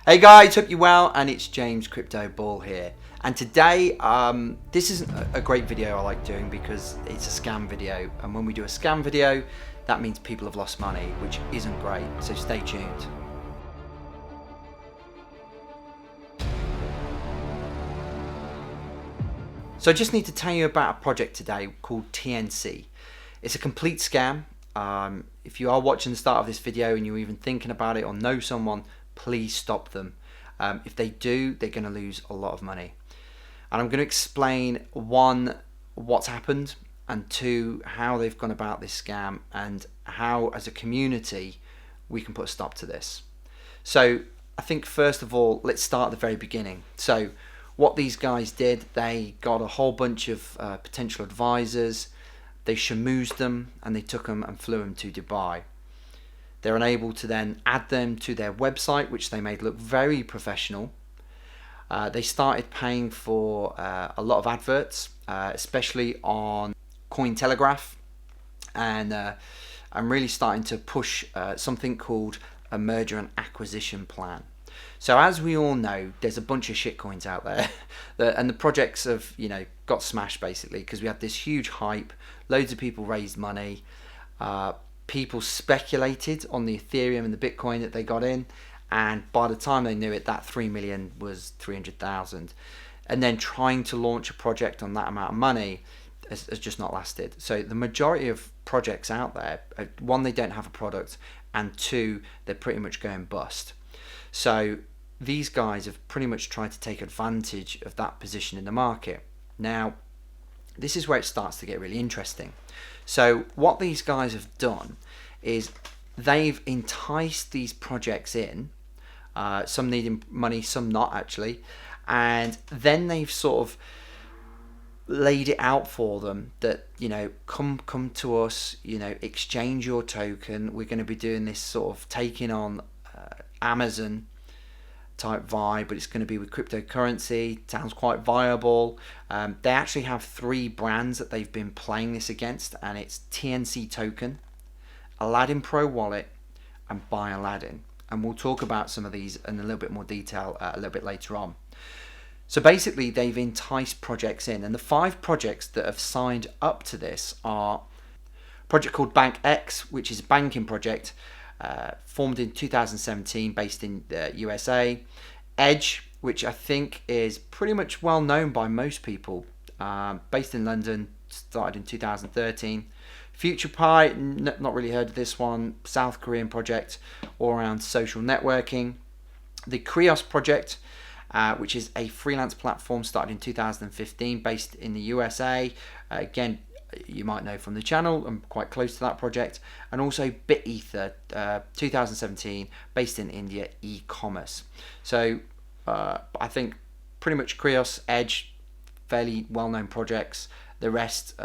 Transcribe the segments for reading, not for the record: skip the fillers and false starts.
Hey guys, hope you're well, and it's James Crypto Ball here. And today, this isn't a great video I like doing because it's a scam video. And when we do a scam video, that means people have lost money, which isn't great. So stay tuned. So I just need to tell you about a project today called TNC. It's a complete scam. If you are watching the start of this video and you're even thinking about it or know someone, please stop them. If they do, they're going to lose a lot of money. And I'm going to explain, one, what's happened, and two, how they've gone about this scam, and how as a community we can put a stop to this. So I think first of all, let's start at the very beginning. So what these guys did, they got a whole bunch of potential advisors, they shamoozed them, and they took them and flew them to Dubai. They're unable to then add them to their website, which they made look very professional. They started paying for a lot of adverts, especially on Cointelegraph, and really starting to push something called a merger and acquisition plan. So as we all know, there's a bunch of shitcoins out there, and the projects have, got smashed basically because we had this huge hype. Loads of people raised money. People speculated on the Ethereum and the Bitcoin that they got in, and by the time they knew it, that 3 million was 300,000. And then trying to launch a project on that amount of money has just not lasted. So the majority of projects out there, one, they don't have a product, and two, they're pretty much going bust. So these guys have pretty much tried to take advantage of that position in the market. Now, this is where it starts to get really interesting. So what these guys have done is they've enticed these projects in, some needing money, some not actually, and then they've sort of laid it out for them that, come to us, exchange your token. We're going to be doing this sort of taking on Amazon type vibe, but it's going to be with cryptocurrency. Sounds quite viable. They actually have 3 brands that they've been playing this against, and it's TNC Token, Aladdin Pro Wallet, and Buy Aladdin. And we'll talk about some of these in a little bit more detail a little bit later on. So basically, they've enticed projects in, and the 5 projects that have signed up to this are a project called BankX, which is a banking project. Formed in 2017, based in the USA. Edge, which I think is pretty much well known by most people, based in London, started in 2013. FuturePi, not really heard of this one. South Korean project, all around social networking. The Krios project, which is a freelance platform, started in 2015, based in the USA. Again, you might know from the channel, I'm quite close to that project. And also BitEther, 2017, based in India, e-commerce. So I think pretty much Krios, Edge, fairly well-known projects. The rest,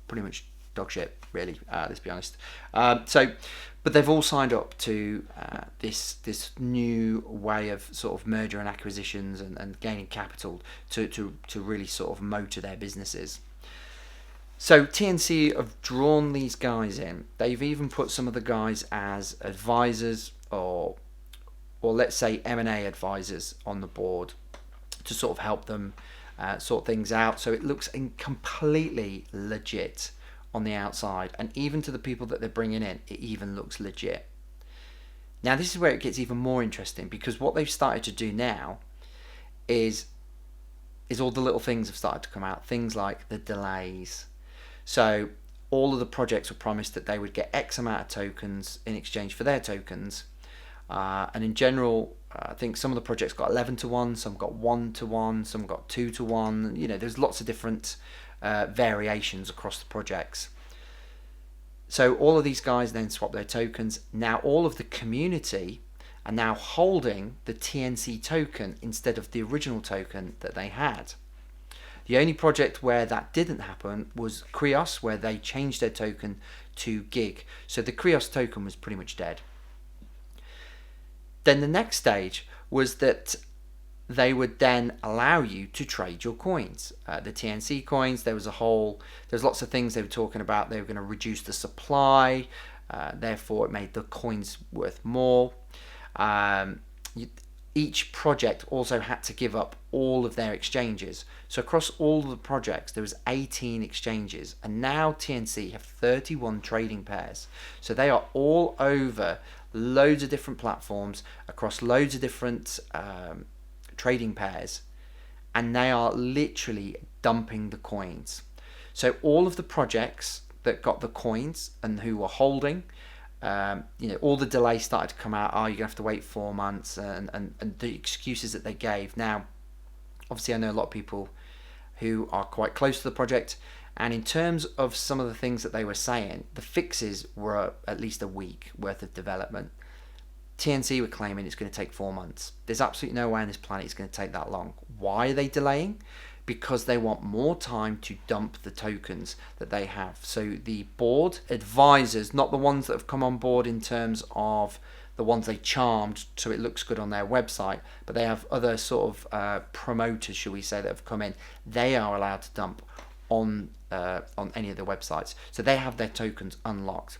pretty much dog shit, really, let's be honest. But they've all signed up to this new way of sort of merger and acquisitions and gaining capital to really sort of motor their businesses. So TNC have drawn these guys in. They've even put some of the guys as advisors or let's say M&A advisors on the board to sort of help them sort things out. So it looks completely legit on the outside, and even to the people that they're bringing in, it even looks legit. Now this is where it gets even more interesting, because what they've started to do now is all the little things have started to come out. Things like the delays. So all of the projects were promised that they would get X amount of tokens in exchange for their tokens. And in general, I think some of the projects got 11-to-1, some got 1-to-1, some got 2-to-1. There's lots of different variations across the projects. So all of these guys then swap their tokens. Now all of the community are now holding the TNC token instead of the original token that they had. The only project where that didn't happen was Krios, where they changed their token to GIG. So the Krios token was pretty much dead. Then the next stage was that they would then allow you to trade your coins. The TNC coins, there's lots of things they were talking about. They were going to reduce the supply, therefore it made the coins worth more. each project also had to give up all of their exchanges. So across all of the projects, there was 18 exchanges, and now TNC have 31 trading pairs. So they are all over loads of different platforms across loads of different trading pairs, and they are literally dumping the coins. So all of the projects that got the coins and who were holding, all the delays started to come out. You're going to have to wait 4 months, and the excuses that they gave. Now, obviously, I know a lot of people who are quite close to the project, and in terms of some of the things that they were saying, the fixes were at least a week worth of development. TNC were claiming it's going to take 4 months. There's absolutely no way on this planet it's going to take that long. Why are they delaying? Because they want more time to dump the tokens that they have. So the board advisors, not the ones that have come on board in terms of the ones they charmed so it looks good on their website, but they have other sort of promoters, shall we say, that have come in. They are allowed to dump on any of the websites. So they have their tokens unlocked.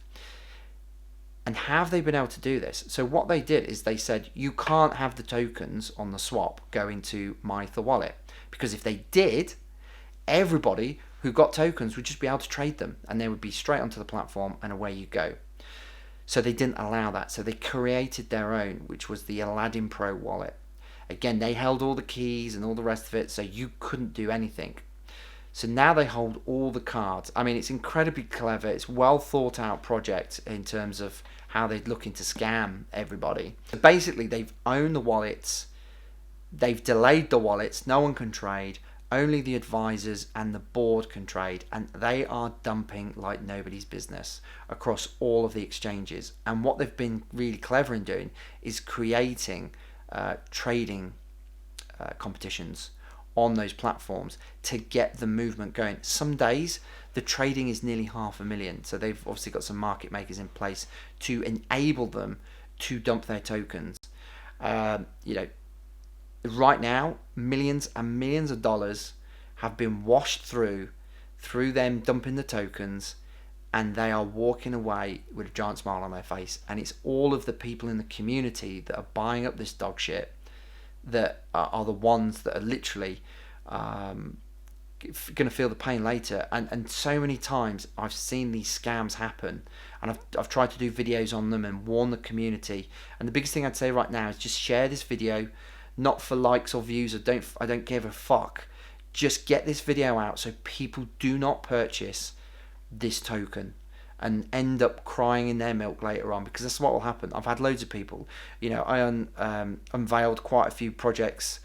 And have they been able to do this? So what they did is they said, you can't have the tokens on the swap go into MyEtherWallet. Because if they did, everybody who got tokens would just be able to trade them, and they would be straight onto the platform, and away you go. So they didn't allow that. So they created their own, which was the Aladdin Pro wallet. Again, they held all the keys and all the rest of it, so you couldn't do anything. So now they hold all the cards. I mean, it's incredibly clever. It's well thought out project in terms of how they're looking to scam everybody. So basically, they've owned the wallets. They've delayed the wallets. No one can trade. Only the advisors and the board can trade. And they are dumping like nobody's business across all of the exchanges. And what they've been really clever in doing is creating trading competitions on those platforms to get the movement going. Some days the trading is nearly 500,000. So they've obviously got some market makers in place to enable them to dump their tokens. Right now, millions and millions of dollars have been washed through them dumping the tokens, and they are walking away with a giant smile on their face. And it's all of the people in the community that are buying up this dog shit that are the ones that are literally going to feel the pain later. And so many times I've seen these scams happen, and I've tried to do videos on them and warn the community. And the biggest thing I'd say right now is just share this video, not for likes or views. I don't give a fuck. Just get this video out so people do not purchase this token and end up crying in their milk later on, because that's what will happen. I've had loads of people, I unveiled quite a few projects,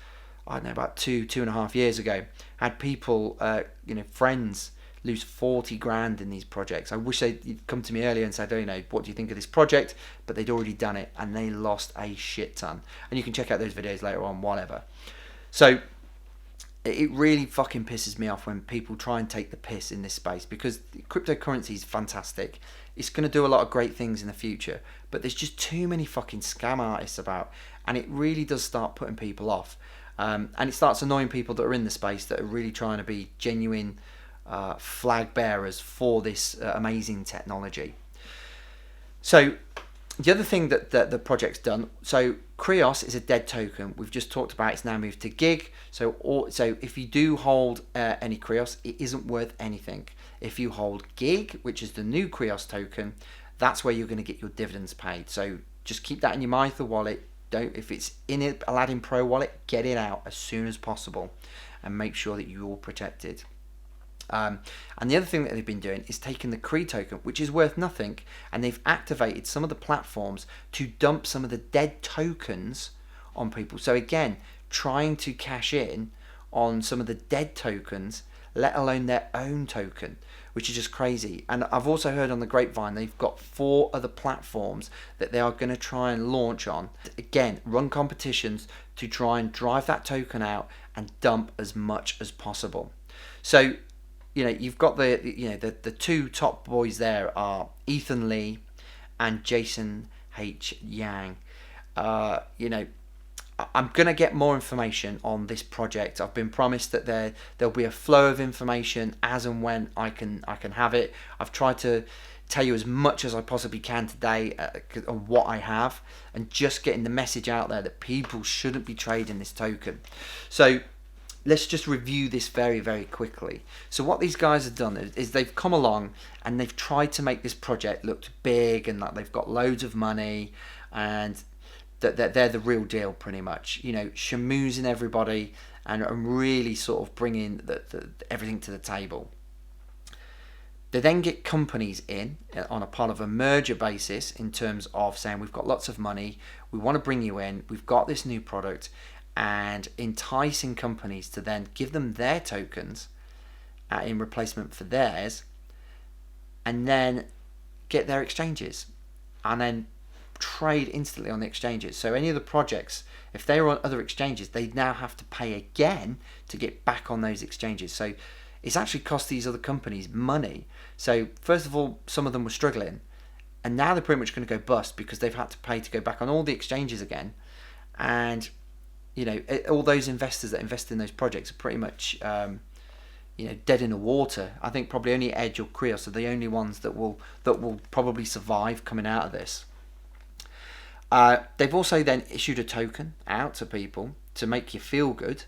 I don't know, about 2.5 years ago. Had people, friends lose 40 grand in these projects. I wish they'd come to me earlier and said, what do you think of this project? But they'd already done it and they lost a shit ton. And you can check out those videos later on, whatever. So it really fucking pisses me off when people try and take the piss in this space, because cryptocurrency is fantastic. It's going to do a lot of great things in the future, but there's just too many fucking scam artists about, and it really does start putting people off. And it starts annoying people that are in the space that are really trying to be genuine flag bearers for this amazing technology. So the other thing that the project's done, so Krios is a dead token. We've just talked about it's now moved to Gig. So if you do hold any Krios, it isn't worth anything. If you hold Gig, which is the new Krios token, that's where you're going to get your dividends paid. So just keep that in your MyEther wallet. If it's in an Aladdin Pro wallet, get it out as soon as possible and make sure that you're protected. And the other thing that they've been doing is taking the Kree token, which is worth nothing, and they've activated some of the platforms to dump some of the dead tokens on people. So again, trying to cash in on some of the dead tokens, let alone their own token, which is just crazy. And I've also heard on the grapevine they've got 4 other platforms that they are going to try and launch on. Again, run competitions to try and drive that token out and dump as much as possible. So you've got the 2 top boys there are Ethan Lee and Jason H. Yang. I'm going to get more information on this project. I've been promised that there'll be a flow of information as and when I can have it. I've tried to tell you as much as I possibly can today on what I have, and just getting the message out there that people shouldn't be trading this token. So let's just review this very, very quickly. So what these guys have done is they've come along and they've tried to make this project look big and like they've got loads of money and that they're the real deal pretty much. You know, schmoozing everybody and really sort of bringing everything to the table. They then get companies in on a part of a merger basis in terms of saying, we've got lots of money, we want to bring you in, we've got this new product, and enticing companies to then give them their tokens in replacement for theirs, and then get their exchanges and then trade instantly on the exchanges. So any of the projects, if they were on other exchanges, they now have to pay again to get back on those exchanges. So it's actually cost these other companies money. So first of all, some of them were struggling, and now they're pretty much going to go bust because they've had to pay to go back on all the exchanges again. And you know, all those investors that invest in those projects are pretty much you know, dead in the water. I think probably only Edge or Krios are the only ones that will probably survive coming out of this. They've also then issued a token out to people to make you feel good,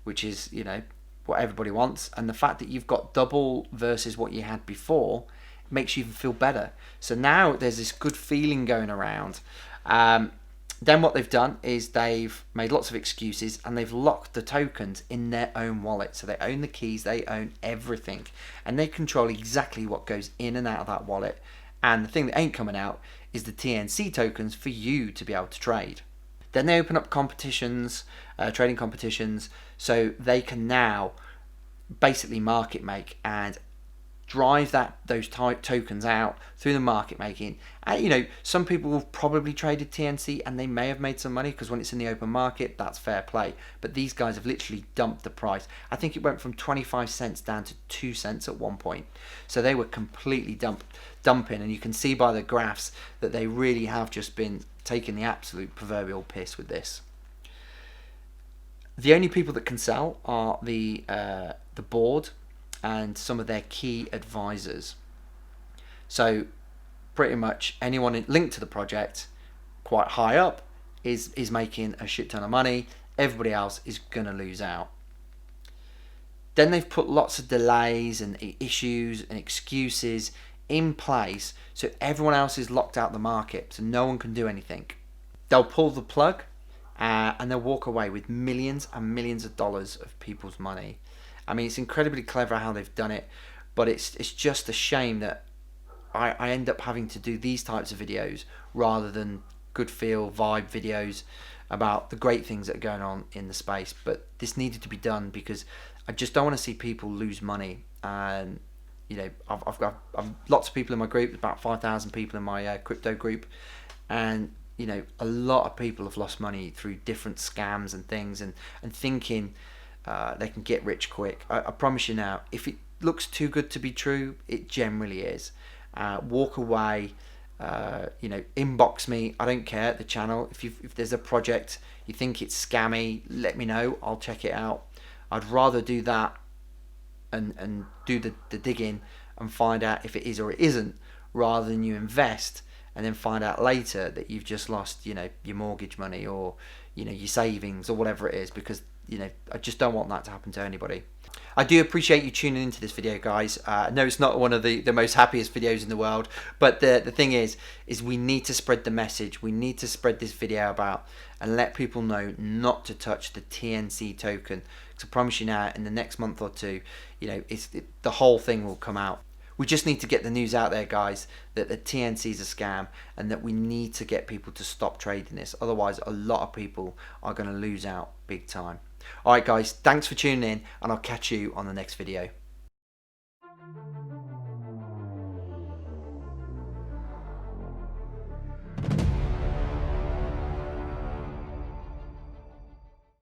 which is, you know, what everybody wants. And the fact that you've got double versus what you had before makes you feel better. So now there's this good feeling going around. Then what they've done is they've made lots of excuses and they've locked the tokens in their own wallet. So they own the keys, they own everything, and they control exactly what goes in and out of that wallet. And the thing that ain't coming out is the TNC tokens for you to be able to trade. Then they open up competitions, trading competitions, so they can now basically market make and drive those tokens out through the market making. And you know, some people have probably traded TNC and they may have made some money because when it's in the open market, that's fair play. But these guys have literally dumped the price. I think it went from 25 cents down to 2 cents at one point. So they were completely dumping, and you can see by the graphs that they really have just been taking the absolute proverbial piss with this. The only people that can sell are the board and some of their key advisors. So pretty much anyone linked to the project quite high up is making a shit ton of money. Everybody else is gonna lose out. Then they've put lots of delays and issues and excuses in place so everyone else is locked out the market, so no one can do anything. They'll pull the plug and they'll walk away with millions and millions of dollars of people's money. I mean, it's incredibly clever how they've done it, but it's just a shame that I end up having to do these types of videos rather than good feel vibe videos about the great things that are going on in the space. But this needed to be done because I just don't want to see people lose money. And you know, I've got lots of people in my group, about 5,000 people in my crypto group, and you know, a lot of people have lost money through different scams and things, and thinking they can get rich quick. I promise you now, if it looks too good to be true, it generally is. Walk away, you know, inbox me. I don't care, the channel. If there's a project you think it's scammy, let me know. I'll check it out. I'd rather do that and do the digging and find out if it is or it isn't, rather than you invest and then find out later that you've just lost, you know, your mortgage money or, you know, your savings or whatever it is, because you know, I just don't want that to happen to anybody. I do appreciate you tuning into this video, guys. I know it's not one of the most happiest videos in the world, but the thing is we need to spread the message. We need to spread this video about and let people know not to touch the TNC token. So I promise you now, in the next month or two, you know, the whole thing will come out. We just need to get the news out there, guys, that the TNC is a scam and that we need to get people to stop trading this. Otherwise, a lot of people are going to lose out big time. Alright guys, thanks for tuning in, and I'll catch you on the next video.